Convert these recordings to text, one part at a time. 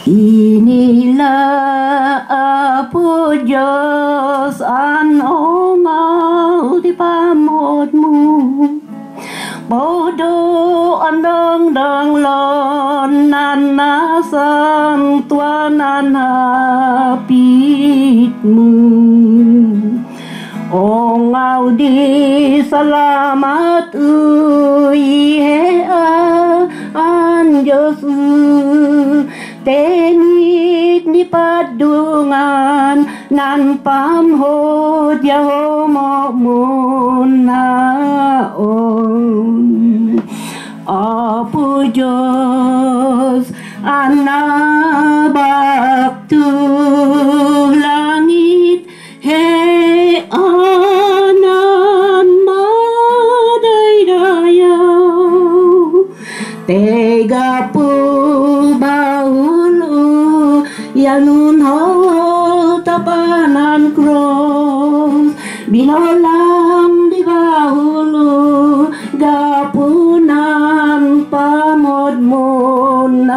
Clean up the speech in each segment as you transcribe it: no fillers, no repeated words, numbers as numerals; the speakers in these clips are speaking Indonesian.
Inilah apa jas anongau di pamutmu, bodoh andang dang lon nana sang tuanan hapitmu. Ongau di selamat uihe anjosu tenit ni padungan nan pamhod yahomo munaon apu jos anabaktu langit he anan madaydayaw tega pu baulu yanun ho tapanan cross binolam di bahulu gapunan pamod munaon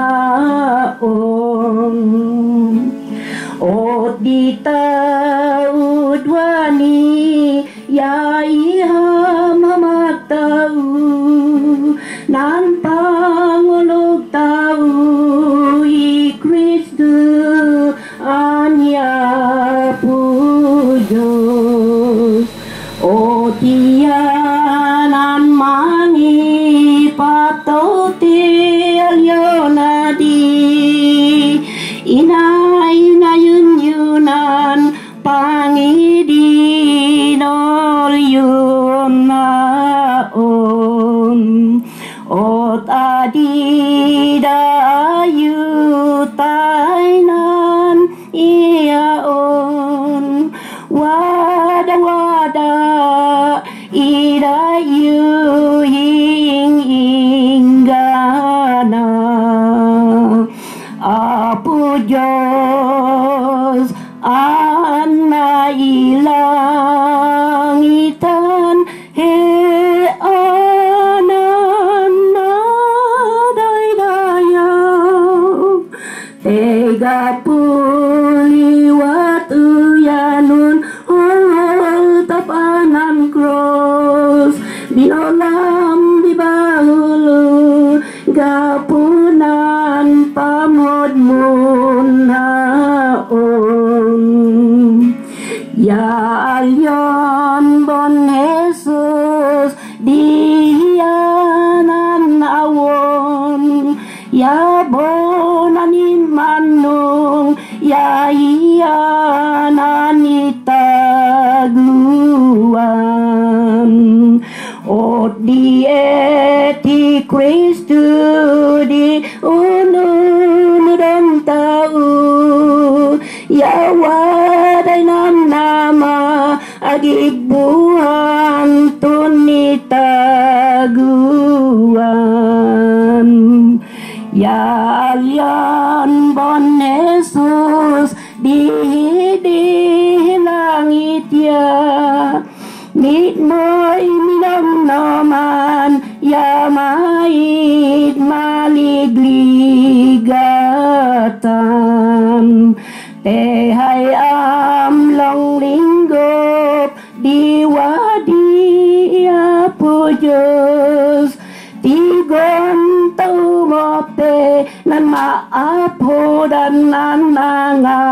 ot di taud wani ya iha mamatau nan pangulog tau i Kristu anya pujos o tiyanan mangi patote alyonadi inayun yunan pangidinol yunaon ot adidayu tainan iaon wada idayu hinggana apu jos anna ilangitan he anan nadaydayaw tega puliwat uyanun hol tapanan cross binolam di bahulu gapunan pamod munaon ya alyon bon Jesus dihianan awon ya bonanin manung ya iyanan itaguan ot di eti Kristu di unun tau ya waday nam nama agigbuhan tunitaguan ya alyan bon Jesus di langit ya mit moy minam naman ya mait maligligatan tehai amlong linggop diwadi apujos tigon tau mote nan maapo dan nan nanga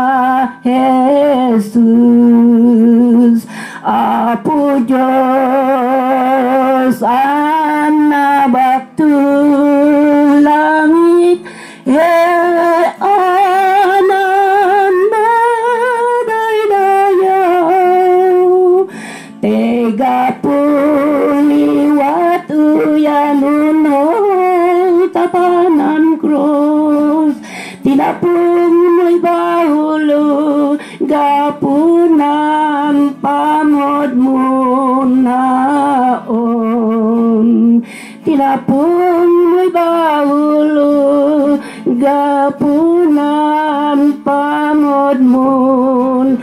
Jesus apujos anabaktu langit he anan madaydayaw tega puliwat uyanun hol tapanan cross tinapung mo'y bahulu gapunan pamod munaon tinapung mo'y bahulu gapunan pamod munaon.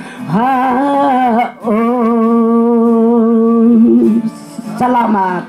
Salamat.